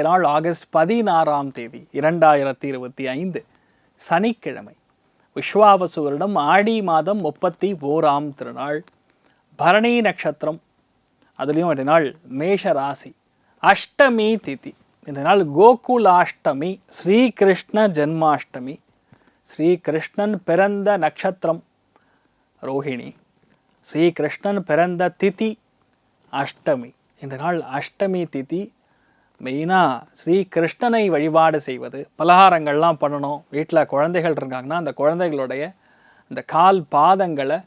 நாள் ஆகஸ்ட் 16ஆம் தேதி 2025 சனிக்கிழமை. விஸ்வாவசு வருடம் ஆடி மாதம் 31ஆம் திருநாள். பரணி நட்சத்திரம். அதுலேயும் இந்த நாள் மேஷ ராசி. அஷ்டமி திதி. இந்த நாள் கோகுலாஷ்டமி, ஸ்ரீகிருஷ்ண ஜென்மாஷ்டமி. ஸ்ரீகிருஷ்ணன் பிறந்த நட்சத்திரம் ரோஹிணி. ஸ்ரீகிருஷ்ணன் பிறந்த திதி அஷ்டமி. இந்த நாள் அஷ்டமி திதி. மெயினாக ஸ்ரீகிருஷ்ணனை வழிபாடு செய்வது, பலகாரங்கள்லாம் பண்ணணும். வீட்டில் குழந்தைகள் இருக்காங்கன்னா அந்த குழந்தைகளுடைய அந்த கால் பாதங்களை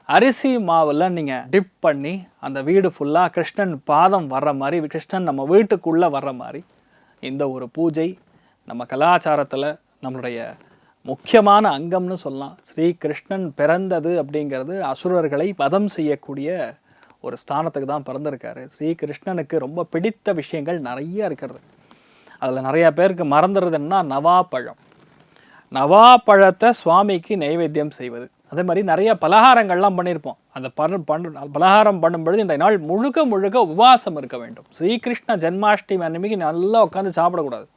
அரிசி மாவில் நீங்கள் டிப் பண்ணி அந்த வீடு ஃபுல்லாக கிருஷ்ணன் பாதம் வர்ற மாதிரி, கிருஷ்ணன் நம்ம வீட்டுக்குள்ளே வர்ற மாதிரி இந்த ஒரு பூஜை நம்ம கலாச்சாரத்தில் நம்மளுடைய முக்கியமான அங்கம்னு சொல்லலாம். ஸ்ரீகிருஷ்ணன் பிறந்தது அப்படிங்கிறது அசுரர்களை வதம் செய்யக்கூடிய ஒரு ஸ்தானத்துக்கு தான் பிறந்திருக்காரு. ஸ்ரீகிருஷ்ணனுக்கு ரொம்ப பிடித்த விஷயங்கள் நிறைய இருக்கிறது. அதில் நிறையா பேருக்கு மறந்துடுறதுன்னா நவாப்பழம். நவாப்பழத்தை சுவாமிக்கு நைவேத்தியம் செய்வது. அதே மாதிரி நிறைய பலகாரங்கள்லாம் பண்ணியிருப்போம். அந்த பலகாரம் பண்ணும்பொழுது இந்த நாள் முழுக்க முழுக்க உபவாசம் இருக்க வேண்டும். ஸ்ரீகிருஷ்ண ஜென்மாஷ்டமி அன்னைக்கு நல்லா உட்காந்து சாப்பிடக்கூடாது.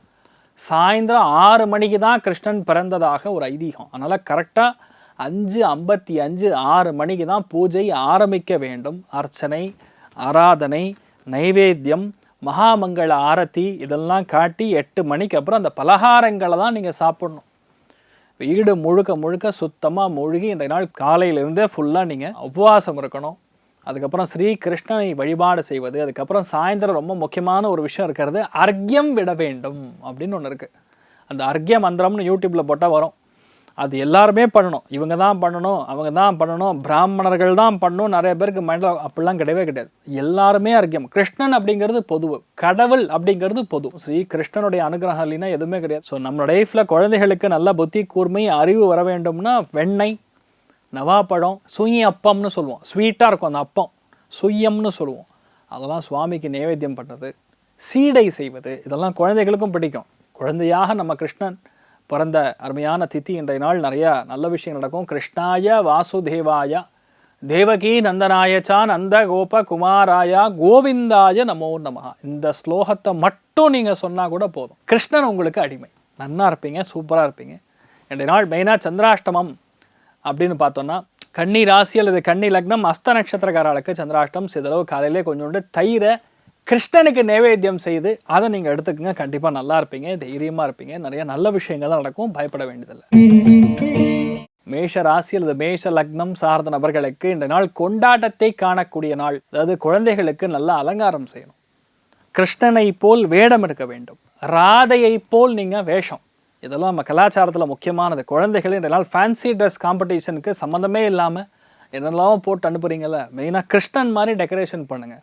சாயந்தரம் 6 மணிக்கு தான் கிருஷ்ணன் பிறந்ததாக ஒரு ஐதீகம். அதனால் கரெக்டாக 5:55 6 மணிக்கு தான் பூஜை ஆரம்பிக்க வேண்டும். அர்ச்சனை, ஆராதனை, நைவேத்தியம், மகாமங்கள ஆரத்தி இதெல்லாம் காட்டி 8 மணிக்கு அப்புறம் அந்த பலகாரங்களை தான் நீங்கள் சாப்பிடணும். வீடு முழுக்க முழுக்க சுத்தமாக மூழ்கி இந்த நாள் காலையிலேருந்தே ஃபுல்லாக நீங்கள் உபவாசம் இருக்கணும். அதுக்கப்புறம் ஸ்ரீகிருஷ்ணனை வழிபாடு செய்வது. அதுக்கப்புறம் சாயந்தரம் ரொம்ப முக்கியமான ஒரு விஷயம் இருக்கிறது, அர்க்யம் விட வேண்டும் அப்படின்னு ஒன்று இருக்குது. அந்த அர்க்ய மந்திரம்னு யூடியூப்பில் போட்டால் வரும். அது எல்லாருமே பண்ணணும். இவங்க தான் பண்ணணும், அவங்க தான் பண்ணணும், பிராமணர்கள் தான் பண்ணணும், நிறைய பேருக்கு மைண்டில் அப்படிலாம் கிடையவே கிடையாது. எல்லாருமே அர்க்யம். கிருஷ்ணன் அப்படிங்கிறது பொது, கடவுள் அப்படிங்கிறது பொது. ஸ்ரீ கிருஷ்ணனுடைய அனுகிரகம் இல்லைன்னா எதுவுமே கிடையாது. ஸோ நம்ம லைஃப்பில் குழந்தைகளுக்கு நல்ல புத்தி கூர்மை அறிவு வர வேண்டும்னா வெண்ணெய், நவாப்பழம், சுயி அப்பம்னு சொல்லுவோம். ஸ்வீட்டாக இருக்கும் அந்த அப்பம், சுயம்னு சொல்லுவோம். அதெல்லாம் சுவாமிக்கு நைவேத்தியம் பண்ணுறது, சீடை செய்வது, இதெல்லாம் குழந்தைகளுக்கும் பிடிக்கும். குழந்தையாக நம்ம கிருஷ்ணன் பிறந்த அருமையான திதி இன்றைய நாள் நிறையா நல்ல விஷயம் நடக்கும். கிருஷ்ணாய வாசுதேவாய தேவகி நந்தனாயச்சா நந்த கோப குமாராயா கோவிந்தாய நமோ நமஹ. இந்த ஸ்லோகத்தை மட்டும் நீங்கள் சொன்னால் கூட போதும். கிருஷ்ணன் உங்களுக்கு அடிமை. நன்னா இருப்பீங்க, சூப்பராக இருப்பீங்க. இன்றைய நாள் மெயினாக சந்திராஷ்டமம் அப்படின்னு பார்த்தோன்னா கன்னி ராசி அல்லது கன்னி லக்னம் அஸ்த நட்சத்திரக்காரர்களுக்கு சந்திராஷ்டம். சிதளவு காலையிலே கொஞ்சோண்டு தயிரை கிருஷ்ணனுக்கு நைவேத்தியம் செய்து அதை நீங்கள் எடுத்துக்கங்க. கண்டிப்பாக நல்லா இருப்பீங்க, தைரியமாக இருப்பீங்க, நிறைய நல்ல விஷயங்கள் தான் நடக்கும், பயப்பட வேண்டியதில்லை. மேஷ ராசி அல்லது மேஷ லக்னம் சார்ந்த நபர்களுக்கு இந்த நாள் கொண்டாட்டத்தை காணக்கூடிய நாள். அதாவது குழந்தைகளுக்கு நல்ல அலங்காரம் செய்யணும். கிருஷ்ணனை போல் வேடம் இருக்க வேண்டும், ராதையை போல் நீங்கள் வேஷம். இதெல்லாம் நம்ம கலாச்சாரத்தில் முக்கியமானது. குழந்தைகள் இந்த நாள் ஃபேன்சி ட்ரெஸ் காம்படிஷனுக்கு சம்மந்தமே இல்லாமல் என்னெல்லாம் போட்டு அனுப்புகிறீங்கள, மெயினாக கிருஷ்ணன் மாதிரி டெக்கரேஷன் பண்ணுங்கள்,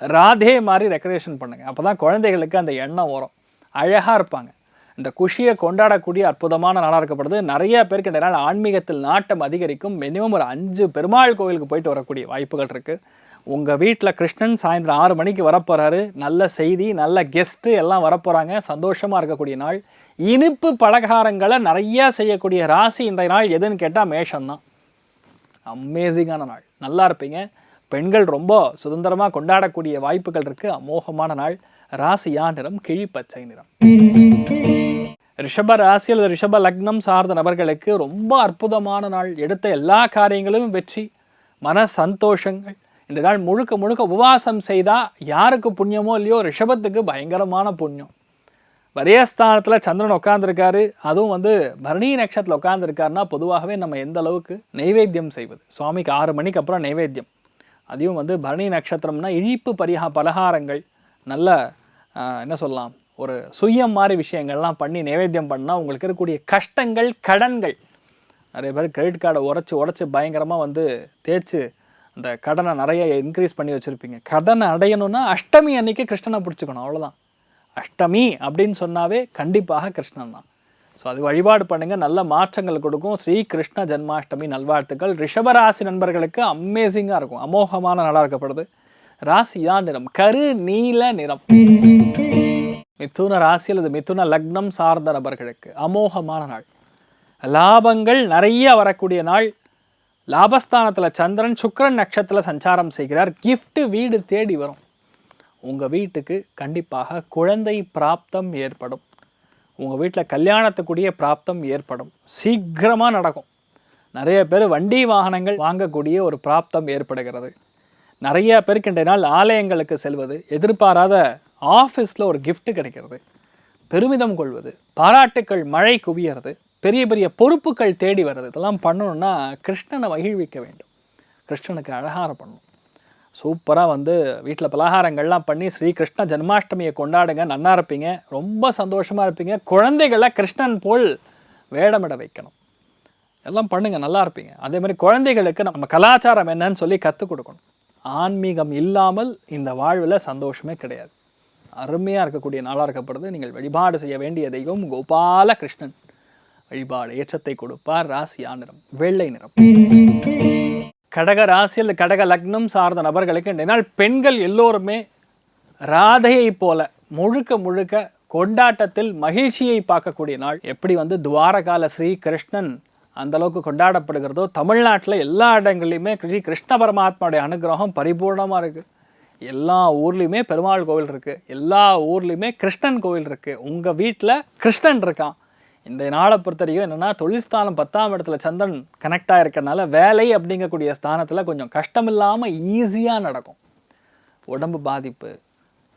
ராதே மாதிரி டெக்கரேஷன் பண்ணுங்கள். அப்போ தான் குழந்தைகளுக்கு அந்த எண்ணம் வரும், அழகாக இருப்பாங்க. இந்த குஷியை கொண்டாடக்கூடிய அற்புதமான நாளாக இருக்கப்படுது. நிறைய பேருக்கு இந்த நாள் ஆன்மீகத்தில் நாட்டம் அதிகரிக்கும். மினிமம் ஒரு 5 பெருமாள் கோவிலுக்கு போயிட்டு வரக்கூடிய வாய்ப்புகள் இருக்குது. உங்கள் வீட்டில் கிருஷ்ணன் சாயந்தரம் 6 மணிக்கு வரப்போகிறாரு. நல்ல செய்தி, நல்ல கெஸ்ட்டு எல்லாம் வரப்போகிறாங்க. சந்தோஷமாக இருக்கக்கூடிய நாள். இனிப்பு பலகாரங்களை நிறையா செய்யக்கூடிய ராசி இன்றைய நாள் எதுன்னு கேட்டால் மேஷம்தான். அமேசிங்கான நாள், நல்லா இருப்பீங்க. பெண்கள் ரொம்ப சுதந்திரமாக கொண்டாடக்கூடிய வாய்ப்புகள் இருக்குது. அமோகமான நாள். ராசியா நிறம் கிழிப்பச்சை நிறம். ரிஷப ராசி அல்லது ரிஷப லக்னம் சார்ந்த நபர்களுக்கு ரொம்ப அற்புதமான நாள். எடுத்த எல்லா காரியங்களிலும் வெற்றி, மன சந்தோஷங்கள். இந்த நாள் முழுக்க முழுக்க உபவாசம் செய்தால் யாருக்கு புண்ணியமோ இல்லையோ ரிஷபத்துக்கு பயங்கரமான புண்ணியம். வரியஸ்தானத்தில் சந்திரன் உட்காந்துருக்காரு, அதுவும் பரணி நட்சத்திரத்தில் உட்காந்துருக்காருன்னா பொதுவாகவே நம்ம எந்த அளவுக்கு நைவேத்தியம் செய்வது. சுவாமிக்கு 6 மணிக்கு அப்புறம் நைவேத்தியம். அதையும் பரணி நட்சத்திரம்னா இழிப்பு பலகாரங்கள், நல்ல என்ன சொல்லலாம், ஒரு சுயம் மாதிரி விஷயங்கள்லாம் பண்ணி நைவேத்தியம் பண்ணால் உங்களுக்கு இருக்கக்கூடிய கஷ்டங்கள், கடன்கள், நிறைய பேர் கிரெடிட் கார்டை உடச்சி பயங்கரமாக தேய்ச்சி அந்த கடனை நிறைய இன்க்ரீஸ் பண்ணி வச்சுருப்பீங்க. கடனை அடையணும்னா அஷ்டமி அன்னைக்கு கிருஷ்ணனை பிடிச்சிக்கணும், அவ்வளோதான். அஷ்டமி அப்படின்னு சொன்னாவே கண்டிப்பாக கிருஷ்ணன் தான். ஸோ அது வழிபாடு பண்ணுங்கள், நல்ல மாற்றங்கள் கொடுக்கும். ஸ்ரீ கிருஷ்ண ஜென்மாஷ்டமி நல்வாழ்த்துக்கள். ரிஷபராசி நண்பர்களுக்கு அமேசிங்காக இருக்கும், அமோகமான நாளாக இருக்கப்படுது. ராசியா நிறம் கரு நீல நிறம். மிதுன ராசி அல்லது மிதுன லக்னம் சார்ந்த நபர்களுக்கு அமோகமான நாள். லாபங்கள் நிறைய வரக்கூடிய நாள். லாபஸ்தானத்தில் சந்திரன் சுக்கிரன் நட்சத்திரத்தில் சஞ்சாரம் செய்கிறார். கிஃப்ட் வீடு தேடி வரும். உங்கள் வீட்டுக்கு கண்டிப்பாக குழந்தை பிராப்தம் ஏற்படும். உங்கள் வீட்டில் கல்யாணத்துக்குரிய பிராப்தம் ஏற்படும், சீக்கிரமாக நடக்கும். நிறைய பேர் வண்டி வாகனங்கள் வாங்கக்கூடிய ஒரு பிராப்தம் ஏற்படுகிறது. நிறைய பேருக்கு இன்றைய நாள் ஆலயங்களுக்கு செல்வது, எதிர்பாராத ஆஃபீஸில் ஒரு gift கிடைக்கிறது, பெருமிதம் கொள்வது, பாராட்டுக்கள் மழை குவியறது, பெரிய பெரிய பொறுப்புகள் தேடி வர்றது. இதெல்லாம் பண்ணணுன்னா கிருஷ்ணனை மகிழ்விக்க வேண்டும், கிருஷ்ணனுக்கு அழகாரம் பண்ணணும். சூப்பராக வீட்டில் பலகாரங்கள்லாம் பண்ணி ஸ்ரீகிருஷ்ண ஜென்மாஷ்டமியை கொண்டாடுங்க, நன்னா இருப்பீங்க, ரொம்ப சந்தோஷமாக இருப்பீங்க. குழந்தைகளை கிருஷ்ணன் போல் வேடமிட வைக்கணும், எல்லாம் பண்ணுங்கள், நல்லா இருப்பீங்க. அதே மாதிரி குழந்தைகளுக்கு நம்ம கலாச்சாரம் என்னன்னு சொல்லி கற்றுக் கொடுக்கணும். ஆன்மீகம் இல்லாமல் இந்த வாழ்வில் சந்தோஷமே கிடையாது. அருமையாக இருக்கக்கூடிய நாளாக இருக்கப்படுது. நீங்கள் வழிபாடு செய்ய வேண்டிய தெய்வம் கோபால கிருஷ்ணன் வழிபாடு. ஏற்றத்தை கொடுப்பார். ராசியா நிறம் வெள்ளை நிறம். கடக ராசியில் கடக லக்னம் சார்ந்த நபர்களுக்கு இந்த நாள் பெண்கள் எல்லோருமே ராதையை போல முழுக்க முழுக்க கொண்டாட்டத்தில் மகிழ்ச்சியை பார்க்கக்கூடிய நாள். எப்படி துவாரகால ஸ்ரீ கிருஷ்ணன் அந்தளவுக்கு கொண்டாடப்படுகிறதோ, தமிழ்நாட்டில் எல்லா இடங்கள்லையுமே ஸ்ரீ கிருஷ்ண பரமாத்மாவுடைய அனுகிரகம் பரிபூர்ணமாக இருக்குது. எல்லா ஊர்லேயுமே பெருமாள் கோவில் இருக்குது, எல்லா ஊர்லேயுமே கிருஷ்ணன் கோவில் இருக்குது. உங்கள் வீட்டில் கிருஷ்ணன் இருக்கான். இந்த நாளை பொறுத்தவரைக்கும் என்னென்னா, தொழில்ஸ்தானம் 10ஆம் இடத்துல சந்திரன் கனெக்ட் ஆகிருக்கனால வேலை அப்படிங்கக்கூடிய ஸ்தானத்தில் கொஞ்சம் கஷ்டம் இல்லாமல் ஈஸியாக நடக்கும். உடம்பு பாதிப்பு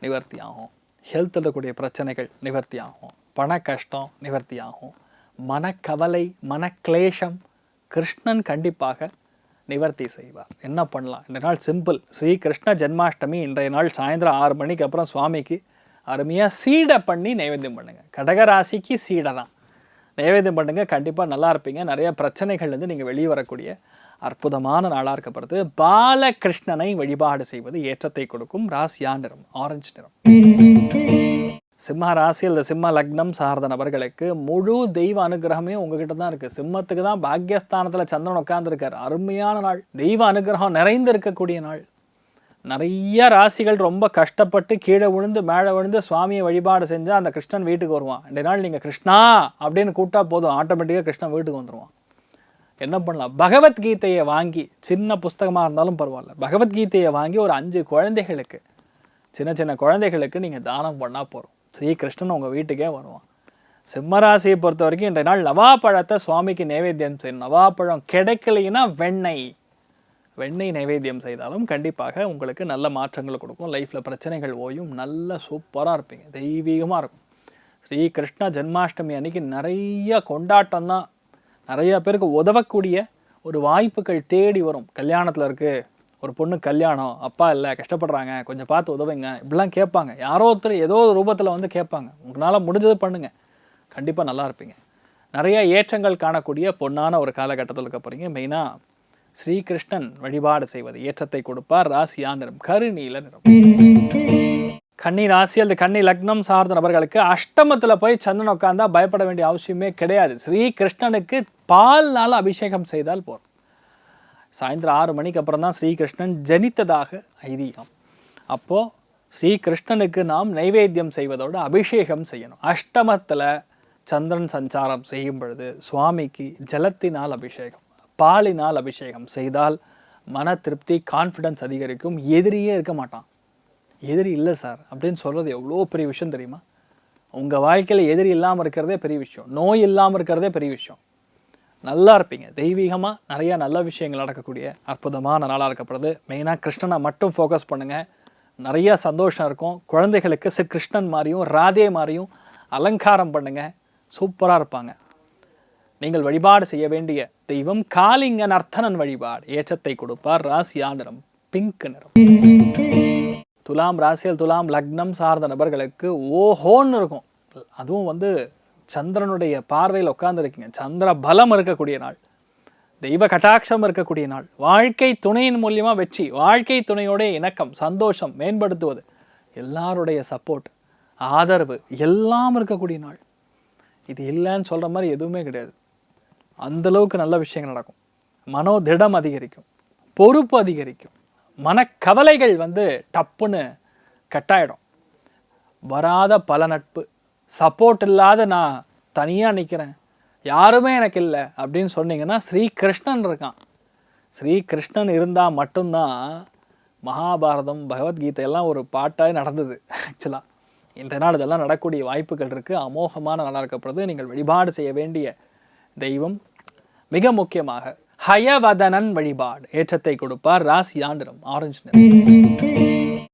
நிவர்த்தி ஆகும், ஹெல்த் இருக்கக்கூடிய பிரச்சனைகள் நிவர்த்தி ஆகும், பண கஷ்டம் நிவர்த்தி ஆகும், மனக்கவலை மனக்லேஷம் கிருஷ்ணன் கண்டிப்பாக நிவர்த்தி செய்வார். என்ன பண்ணலாம்? இந்த நாள் சிம்பிள். ஸ்ரீ கிருஷ்ண ஜென்மாஷ்டமி இன்றைய நாள் சாயந்தரம் 6 மணிக்கு அப்புறம் சுவாமிக்கு அருமையாக சீடை பண்ணி நைவேத்தியம் பண்ணுங்கள். கடகராசிக்கு சீடை தான் நைவேத்தியம் பண்ணுங்கள், கண்டிப்பாக நல்லா இருப்பீங்க. நிறைய பிரச்சனைகள்லேருந்து நீங்கள் வெளியே வரக்கூடிய அற்புதமான நாளாக இருக்கப்படுது. பாலகிருஷ்ணனை வழிபாடு செய்வது ஏற்றத்தை கொடுக்கும். ராசியா நிறம் ஆரஞ்சு நிறம். சிம்ம ராசியில் சிம்ம லக்னம் சார்ந்த நபர்களுக்கு முழு தெய்வ அனுகிரகமே உங்ககிட்ட தான் இருக்குது. சிம்மத்துக்கு தான் பாக்யஸ்தானத்தில் சந்திரன் உட்கார்ந்துருக்கார். அருமையான நாள், தெய்வ அனுகிரகம் நிறைந்து இருக்கக்கூடிய நாள். நிறைய ராசிகள் ரொம்ப கஷ்டப்பட்டு கீழே விழுந்து மேலே விழுந்து சுவாமியை வழிபாடு செஞ்சால் அந்த கிருஷ்ணன் வீட்டுக்கு வருவான். இந்த நாள் நீங்கள் கிருஷ்ணா அப்படின்னு கூப்பிட்டா போதும், ஆட்டோமேட்டிக்காக கிருஷ்ணன் வீட்டுக்கு வந்துடுவான். என்ன பண்ணலாம்? பகவத்கீதையை வாங்கி, சின்ன புஸ்தகமாக இருந்தாலும் பரவாயில்ல, பகவத்கீதையை வாங்கி ஒரு 5 குழந்தைகளுக்கு, சின்ன சின்ன குழந்தைகளுக்கு நீங்கள் தானம் பண்ணால் போகிறோம். ஸ்ரீகிருஷ்ணன் உங்கள் வீட்டுக்கே வருவான். சிம்மராசியை பொறுத்த வரைக்கும் இன்றைய நாள் நவாப்பழத்தை சுவாமிக்கு நைவேத்தியம் செய்யணும். நவாப்பழம் கிடைக்கலைன்னா வெண்ணெய் நைவேத்தியம் செய்தாலும் கண்டிப்பாக உங்களுக்கு நல்ல மாற்றங்களை கொடுக்கும். லைஃப்பில் பிரச்சனைகள் ஓயும், நல்ல சூப்பராக இருப்பீங்க, தெய்வீகமாக இருக்கும். ஸ்ரீகிருஷ்ண ஜென்மாஷ்டமி அன்றைக்கி நிறைய கொண்டாட்டம் தான். நிறையா பேருக்கு உதவக்கூடிய ஒரு வாய்ப்புகள் தேடி வரும். கல்யாணத்தில் இருக்குது, ஒரு பொண்ணு கல்யாணம், அப்பா இல்லை, கஷ்டப்படுறாங்க, கொஞ்சம் பார்த்து உதவுங்க, இப்படிலாம் கேட்பாங்க. யாரோ ஒருத்தர் ஏதோ ஒரு ரூபத்தில் கேட்பாங்க. உங்களால் முடிஞ்சது பண்ணுங்கள், கண்டிப்பாக நல்லா இருப்பீங்க. நிறைய ஏற்றங்கள் காணக்கூடிய பொன்னான ஒரு காலகட்டத்தில் இருக்க போகிறீங்க. மெயினாக ஸ்ரீகிருஷ்ணன் வழிபாடு செய்வது ஏற்றத்தை கொடுப்பார். ராசியா நிறம் கருநீல நிறம். கன்னி ராசி அல்லது கன்னி லக்னம் சார்ந்த நபர்களுக்கு அஷ்டமத்தில் போய் சந்திரன் உட்கார்ந்தா பயப்பட வேண்டிய அவசியமே கிடையாது. ஸ்ரீகிருஷ்ணனுக்கு பால்னால் அபிஷேகம் செய்தால் போதும். சாயந்தரம் 6 மணிக்கு அப்புறம் தான் ஸ்ரீகிருஷ்ணன் ஜனித்ததாக ஐதீகம். அப்போது ஸ்ரீகிருஷ்ணனுக்கு நாம் நைவேத்தியம் செய்வதோடு அபிஷேகம் செய்யணும். அஷ்டமத்தில் சந்திரன் சஞ்சாரம் செய்யும் பொழுது சுவாமிக்கு ஜலத்தினால் அபிஷேகம், பாலினால் அபிஷேகம் செய்தால் மன திருப்தி, கான்ஃபிடன்ஸ் அதிகரிக்கும். எதிரியே இருக்க மாட்டான். எதிரி இல்லை சார் அப்படின்னு சொல்கிறது எவ்வளோ பெரிய விஷயம் தெரியுமா? உங்கள் வாழ்க்கையில் எதிரி இல்லாமல் இருக்கிறதே பெரிய விஷயம், நோய் இல்லாமல் இருக்கிறதே பெரிய விஷயம். நல்லா இருப்பீங்க, தெய்வீகமாக நிறையா நல்ல விஷயங்கள் நடக்கக்கூடிய அற்புதமான நாளாக இருக்கப்படுது. மெயினாக கிருஷ்ணனை மட்டும் ஃபோக்கஸ் பண்ணுங்கள், நிறையா சந்தோஷம் இருக்கும். குழந்தைகளுக்கு கிருஷ்ணன் மாதிரியும் ராதே மாதிரியும் அலங்காரம் பண்ணுங்கள், சூப்பராக இருப்பாங்க. நீங்கள் வழிபாடு செய்ய வேண்டிய தெய்வம் காளிங்க நர்த்தனன் வழிபாடு ஏற்றத்தை கொடுப்பார். ராசியா நிறம் பிங்க் நிறம். துலாம் ராசியில் துலாம் லக்னம் சார்ந்த நபர்களுக்கு ஓஹோன்னு இருக்கும். அதுவும் சந்திரனுடைய பார்வையில் உட்கார்ந்துருக்கீங்க. சந்திர பலம் இருக்கக்கூடிய நாள், தெய்வ கட்டாட்சம் இருக்கக்கூடிய நாள், வாழ்க்கை துணையின் மூலியமாக வெற்றி, வாழ்க்கை துணையோடைய இணக்கம், சந்தோஷம் மேம்படுத்துவது, எல்லாருடைய சப்போர்ட், ஆதரவு எல்லாம் இருக்கக்கூடிய நாள். இது இல்லைன்னு சொல்கிற மாதிரி எதுவுமே கிடையாது. அந்தளவுக்கு நல்ல விஷயங்கள் நடக்கும். மனோதிடம் அதிகரிக்கும், பொறுப்பு அதிகரிக்கும், மனக்கவலைகள் டப்புன்னு கட்டாயிடும். வராத பல நட்பு, சப்போர்ட் இல்லாத நான் தனியாக நிற்கிறேன், யாருமே எனக்கு இல்லை அப்படின்னு சொன்னீங்கன்னா ஸ்ரீகிருஷ்ணன் இருக்கான். ஸ்ரீகிருஷ்ணன் இருந்தால் மட்டும்தான் மகாபாரதம், பகவத்கீதை எல்லாம் ஒரு பாட்டாக நடந்தது ஆக்சுவலாக. இன்றைய நாள் இதெல்லாம் நடக்கக்கூடிய வாய்ப்புகள் இருக்குது. அமோகமான நாளாக இருக்கப்படுது. நீங்கள் வழிபாடு செய்ய வேண்டிய தெய்வம் மிக முக்கியமாக ஹயவதனன் வழிபாடு ஏற்றத்தை கொடுப்பார். ராசி ஆண்டிரம் ஆரஞ்சு நிறம்.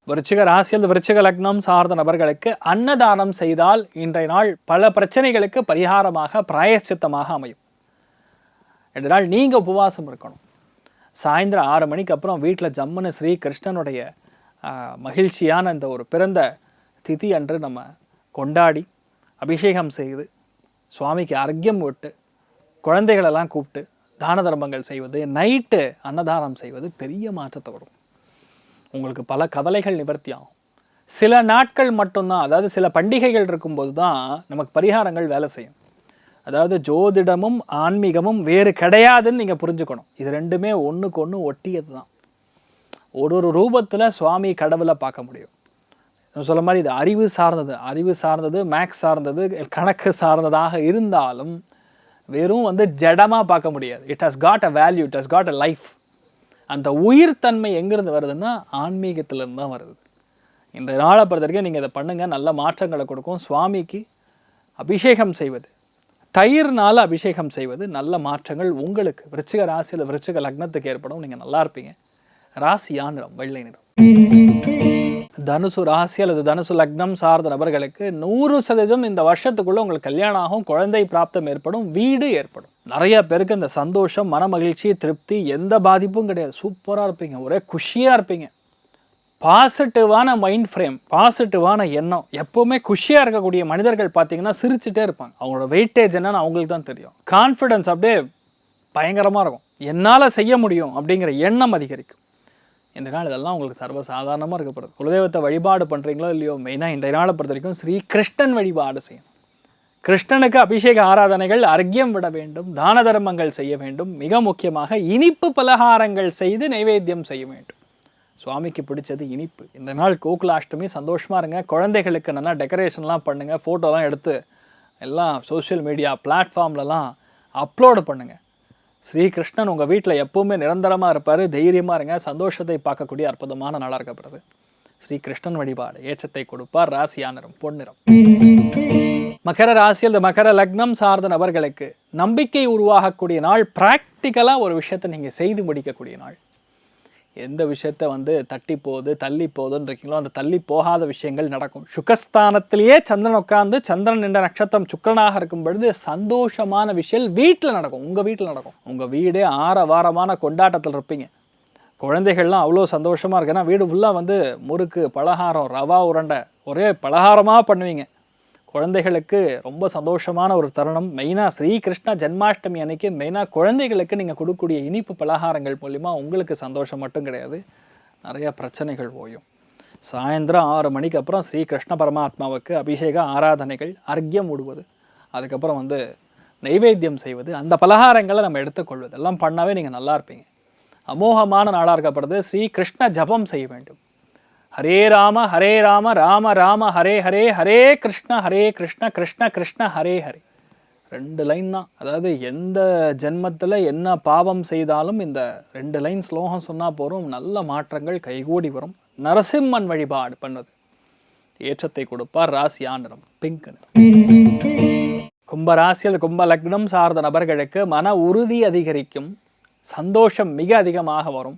விருச்சிக ராசியில் விருச்சிக லக்னம் சார்ந்த நபர்களுக்கு அன்னதானம் செய்தால் இன்றைய நாள் பல பிரச்சனைகளுக்கு பரிகாரமாக பிராயச்சித்தமாக அமையும். ரெண்டு நாள் நீங்கள் உபவாசம் இருக்கணும். சாயந்தரம் 6 மணிக்கு அப்புறம் வீட்டில் ஜம்முன்னு ஸ்ரீ கிருஷ்ணனுடைய மகிழ்ச்சியான இந்த ஒரு பிறந்த திதி அன்று நம்ம கொண்டாடி அபிஷேகம் செய்து சுவாமிக்கு அர்க்கியம் விட்டு குழந்தைகளெல்லாம் கூப்பிட்டு தான தர்மங்கள் செய்வது, நைட்டு அன்னதானம் செய்வது பெரிய மாற்றத்தை வரும். உங்களுக்கு பல கவலைகள் நிவர்த்தி ஆகும். சில நாட்கள் மட்டும்தான், அதாவது சில பண்டிகைகள் இருக்கும்போது தான் நமக்கு பரிகாரங்கள் வேலை செய்யும். அதாவது ஜோதிடமும் ஆன்மீகமும் வேறு கிடையாதுன்னு நீங்கள் புரிஞ்சுக்கணும். இது ரெண்டுமே ஒன்றுக்கு ஒன்று ஒட்டியது தான். ஒரு ரூபத்தில் சுவாமி கடவுளை பார்க்க முடியும். சொல்ல மாதிரி இது அறிவு சார்ந்தது மேக்ஸ் சார்ந்தது கணக்கு சார்ந்ததாக இருந்தாலும் வெறும் ஜடமாக பார்க்க முடியாது. It has got a value, it has got a life. அந்த உயிர்த்தன்மை எங்கேருந்து வருதுன்னா ஆன்மீகத்திலேருந்து தான் வருது. இன்றைய நாளை பொறுத்த வரைக்கும் நீங்கள் இதை பண்ணுங்கள், நல்ல மாற்றங்களை கொடுக்கும். சுவாமிக்கு அபிஷேகம் செய்வது, தயிர்னால் அபிஷேகம் செய்வது நல்ல மாற்றங்கள் உங்களுக்கு விருச்சிக ராசியில் விருச்சிக லக்னத்துக்கு ஏற்படும். நீங்கள் நல்லா இருப்பீங்க. ராசியா நிறம் வெள்ளை நிறம். தனுசு ராசி அல்லது தனுசு லக்னம் சார்ந்த நபர்களுக்கு 100% இந்த வருஷத்துக்குள்ள உங்களுக்கு கல்யாணம் ஆகும், குழந்தை பிராப்தம் ஏற்படும், வீடு ஏற்படும். நிறைய பேருக்கு இந்த சந்தோஷம், மன மகிழ்ச்சி, திருப்தி எந்த பாதிப்பும் கிடையாது. சூப்பராக இருப்பீங்க, ஒரே குஷியாக இருப்பீங்க. பாசிட்டிவான மைண்ட் ஃப்ரேம், பாசிட்டிவான எண்ணம். எப்போவுமே குஷியாக இருக்கக்கூடிய மனிதர்கள் பார்த்தீங்கன்னா சிரிச்சுட்டே இருப்பாங்க. அவங்களோட வெயிட்டேஜ் என்னன்னு அவங்களுக்கு தான் தெரியும். கான்ஃபிடென்ஸ் அப்படியே பயங்கரமாக இருக்கும். என்னால் செய்ய முடியும் அப்படிங்கிற எண்ணம் அதிகரிக்கும். இந்த நாள் இதெல்லாம் உங்களுக்கு சர்வசாதாரணமாக இருக்கப்படுது. குலதெய்வத்தை வழிபாடு பண்ணுறீங்களோ இல்லையோ, மெயினாக இந்த நாளை பொறுத்த வரைக்கும் ஸ்ரீ கிருஷ்ணன் வழிபாடு செய்யணும். கிருஷ்ணனுக்கு அபிஷேக ஆராதனைகள், அர்க்கியம் விட வேண்டும், தான தர்மங்கள் செய்ய வேண்டும். மிக முக்கியமாக இனிப்பு பலகாரங்கள் செய்து நைவேத்தியம் செய்ய வேண்டும். சுவாமிக்கு பிடிச்சது இனிப்பு. இந்த நாள் கோகுலாஷ்டமி, சந்தோஷமாக இருங்க. குழந்தைகளுக்கு நல்லா டெக்கரேஷன்லாம் பண்ணுங்கள், ஃபோட்டோலாம் எடுத்து எல்லாம் சோஷியல் மீடியா பிளாட்ஃபார்ம்லலாம் அப்லோடு பண்ணுங்கள். ஸ்ரீகிருஷ்ணன் உங்கள் வீட்டில் எப்போவுமே நிரந்தரமாக இருப்பார். தைரியமாக இருங்க. சந்தோஷத்தை பார்க்கக்கூடிய அற்புதமான நாளாக இருக்கப்படுது. ஸ்ரீகிருஷ்ணன் வழிபாடு ஏற்றத்தை கொடுப்பார். ராசியா நிறம் பொன்னிறம். மகர ராசியில் இந்த மகர லக்னம் சார்ந்த நபர்களுக்கு நம்பிக்கை உருவாகக்கூடிய நாள். ப்ராக்டிக்கலாக ஒரு விஷயத்தை நீங்கள் செய்து முடிக்கக்கூடிய நாள். எந்த விஷயத்தை தட்டி போகுது தள்ளி போகுதுன்னு இருக்கீங்களோ அந்த தள்ளி போகாத விஷயங்கள் நடக்கும். சுகஸ்தானத்திலேயே சந்திரன் உட்கார்ந்து, சந்திரன் என்ற நட்சத்திரம் சுக்கிரனாக இருக்கும் பொழுது சந்தோஷமான விஷயம் வீட்டில் நடக்கும். உங்கள் வீட்டில் நடக்கும். உங்கள் வீடே ஆரவாரமான கொண்டாட்டத்தில் இருப்பீங்க. குழந்தைகள்லாம் அவ்வளோ சந்தோஷமாக இருக்கு. ஏன்னா வீடு ஃபுல்லாக முறுக்கு, பலகாரம், ரவா உருண்டை, ஒரே பலகாரமாக பண்ணுவீங்க. குழந்தைகளுக்கு ரொம்ப சந்தோஷமான ஒரு தருணம். மெயினாக ஸ்ரீகிருஷ்ண ஜென்மாஷ்டமி அன்னைக்கு மெயினாக குழந்தைகளுக்கு நீங்கள் கொடுக்கக்கூடிய இனிப்பு பலகாரங்கள் மூலிமா உங்களுக்கு சந்தோஷம் மட்டும் கிடையாது, நிறைய பிரச்சனைகள் ஓயும். சாயந்தரம் 6 மணிக்கு அப்புறம் ஸ்ரீகிருஷ்ண பரமாத்மாவுக்கு அபிஷேக ஆராதனைகள், அர்க்கியம் விடுவது, அதுக்கப்புறம் நைவேத்தியம் செய்வது, அந்த பலகாரங்களை நம்ம எடுத்துக்கொள்வது எல்லாம் பண்ணாவே நீங்கள் நல்லா இருப்பீங்க. அமோகமான நாளாக இருக்கப்படுது. ஸ்ரீகிருஷ்ண ஜபம் செய்ய வேண்டும். ஹரே ராம ராம ராம ஹரே ஹரே, ஹரே கிருஷ்ண கிருஷ்ண கிருஷ்ண ஹரே ஹரே. 2 லைன் தான். அதாவது எந்த ஜென்மத்தில் என்ன பாவம் செய்தாலும் இந்த 2 லைன் ஸ்லோகம் சொன்னால் போகிறோம், நல்ல மாற்றங்கள் கைகூடி வரும். நரசிம்மன் வழிபாடு பண்ணுவது ஏற்றத்தை கொடுப்பார். ராசியா நிறம் பிங்க் நிறம். கும்பராசியில் கும்ப லக்னம் சார்ந்த நபர்களுக்கு மன உறுதி அதிகரிக்கும், சந்தோஷம் மிக அதிகமாக வரும்,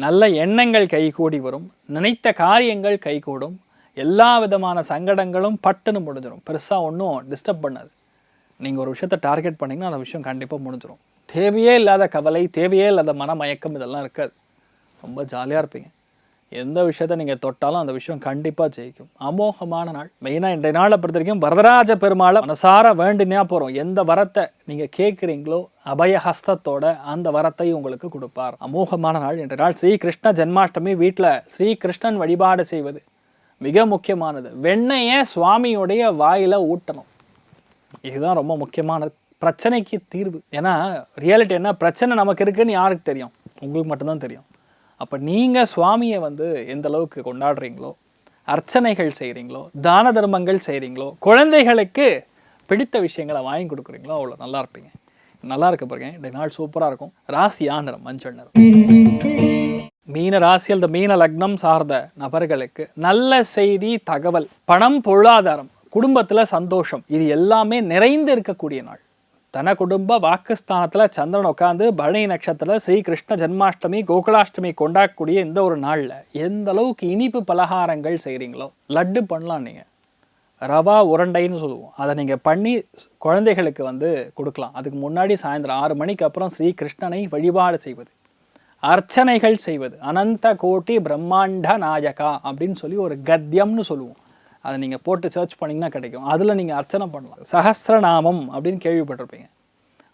நல்ல எண்ணங்கள் கைகூடி வரும், நினைத்த காரியங்கள் கைகூடும், எல்லா விதமான சங்கடங்களும் பட்டுன்னு முடிஞ்சிடும். பெருசாக ஒன்றும் டிஸ்டர்ப் பண்ணாது. நீங்கள் ஒரு விஷயத்தை டார்கெட் பண்ணிங்கன்னா அந்த விஷயம் கண்டிப்பாக முடிஞ்சிடும். தேவையே இல்லாத கவலை, தேவையே இல்லாத மனமயக்கம் இதெல்லாம் இருக்காது. ரொம்ப ஜாலியாக இருப்பீங்க. எந்த விஷயத்தை நீங்கள் தொட்டாலும் அந்த விஷயம் கண்டிப்பாக ஜெயிக்கும். அமோகமான நாள். மெயினாக இன்றைய நாளை பொறுத்த வரைக்கும் வரதராஜ பெருமாளை மனசார வேண்டினா போகிறோம். எந்த வரத்தை நீங்கள் கேட்குறீங்களோ அபயஹஸ்தத்தோட அந்த வரத்தை உங்களுக்கு கொடுப்பார். அமோகமான நாள் இன்றைய நாள். ஸ்ரீகிருஷ்ண ஜென்மாஷ்டமி. வீட்டில் ஸ்ரீகிருஷ்ணன் வழிபாடு செய்வது மிக முக்கியமானது. வெண்ணெயை சுவாமியுடைய வாயில் ஊட்டணும். இதுதான் ரொம்ப முக்கியமானது. பிரச்சனைக்கு தீர்வு. ஏன்னா ரியாலிட்டி என்ன, பிரச்சனை நமக்கு இருக்குன்னு யாருக்கு தெரியும்? உங்களுக்கு மட்டும்தான் தெரியும். அப்போ நீங்கள் சுவாமியை எந்த அளவுக்கு கொண்டாடுறீங்களோ, அர்ச்சனைகள் செய்கிறீங்களோ, தான தர்மங்கள் செய்கிறீங்களோ, குழந்தைகளுக்கு பிடித்த விஷயங்களை வாங்கி கொடுக்குறீங்களோ அவ்வளோ நல்லா இருப்பீங்க. நல்லா இருக்க பாருங்க. இந்த நாள் சூப்பராக இருக்கும். ராசியா நிறம் மஞ்சள் நிறம். மீன ராசியில் இந்த மீன லக்னம் சார்ந்த நபர்களுக்கு நல்ல செய்தி, தகவல், பணம், பொருளாதாரம், குடும்பத்தில் சந்தோஷம், இது எல்லாமே நிறைந்து இருக்கக்கூடிய நாள். தன குடும்ப வாக்குஸ்தானத்தில் சந்திரன் உட்காந்து பரணி நட்சத்திரத்தில் ஸ்ரீ கிருஷ்ண ஜென்மாஷ்டமி, கோகுலாஷ்டமி கொண்டாடக்கூடிய இந்த ஒரு நாளில் எந்த அளவுக்கு இனிப்பு பலகாரங்கள் செய்கிறீங்களோ, லட்டு பண்ணலாம். நீங்கள் ரவா உருண்டைன்னு சொல்லுவோம், அதை நீங்கள் பண்ணி குழந்தைகளுக்கு கொடுக்கலாம். அதுக்கு முன்னாடி சாயந்தரம் 6 மணிக்கு அப்புறம் ஸ்ரீ கிருஷ்ணனை வழிபாடு செய்வது, அர்ச்சனைகள் செய்வது, அனந்த கோட்டி பிரம்மாண்ட நாயகா அப்படின்னு சொல்லி ஒரு கத்தியம்னு சொல்லுவோம். அதை நீங்கள் போட்டு சர்ச் பண்ணிங்கன்னா கிடைக்கும். அதில் நீங்கள் அர்ச்சனை பண்ணலாம். சஹஸ்ரநாமம் அப்படின்னு கேள்விப்பட்டிருப்பீங்க.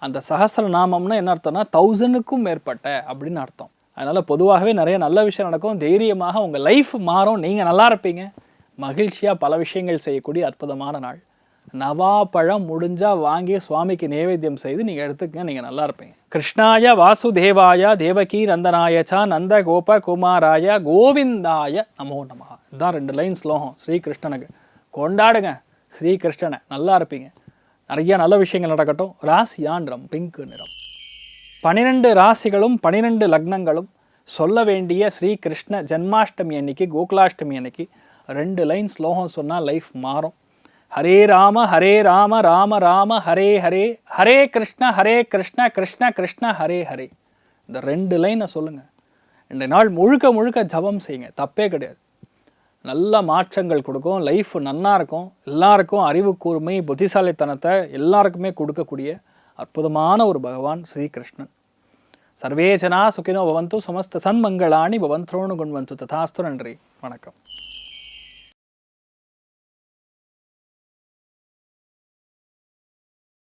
அந்த சஹஸ்ரநாமம்னா என்ன அர்த்தம்னா 1000க்கும் மேற்பட்ட அப்படின்னு அர்த்தம். அதனால் பொதுவாகவே நிறைய நல்ல விஷயம் நடக்கும். தைரியமாக உங்கள் லைஃப் மாறும். நீங்கள் நல்லா இருப்பீங்க. மகிழ்ச்சியாக பல விஷயங்கள் செய்யக்கூடிய அற்புதமான நாள். நவாப்பழம் முடிஞ்சால் வாங்கி சுவாமிக்கு நைவேத்தியம் செய்து நீங்கள் எடுத்துக்கங்க. நீங்கள் நல்லா இருப்பீங்க. கிருஷ்ணாய வாசுதேவாய தேவகி நந்தனாயச்சா நந்த கோப குமாராய கோவிந்தாய நமோ நமஹ. இதுதான் 2 லைன் ஸ்லோகம் ஸ்ரீகிருஷ்ணனுக்கு. கொண்டாடுங்க ஸ்ரீகிருஷ்ணனை, நல்லா இருப்பீங்க. நிறைய நல்ல விஷயங்கள் நடக்கட்டும். ராசியான்றம் பிங்க் நிறம். 12 ராசிகளும் 12 லக்னங்களும் சொல்ல வேண்டிய ஸ்ரீகிருஷ்ண ஜென்மாஷ்டமி அன்னைக்கு, கோகுலாஷ்டமி அன்னைக்கு 2 லைன் ஸ்லோகம் சொன்னால் லைஃப் மாறும். ஹரே ராம ராம ராம ஹரே ஹரே, ஹரே கிருஷ்ண கிருஷ்ண கிருஷ்ண ஹரே ஹரே. இந்த 2 லைனை சொல்லுங்கள். இந்த நாள் முழுக்க முழுக்க ஜபம் செய்யுங்க. தப்பே கிடையாது. நல்ல மாற்றங்கள் கொடுக்கும். லைஃப் நன்னா இருக்கும். எல்லாருக்கும் அறிவு கூர்மை, புத்திசாலித்தனத்தை எல்லாருக்குமே கொடுக்கக்கூடிய அற்புதமான ஒரு பகவான் ஸ்ரீகிருஷ்ணன். சர்வே ஜனா சுகினோ பவந்து, சமஸ்த சன்மங்களானி பவந்தோனு குண்வந்து ததாஸ்து. நன்றி, வணக்கம்.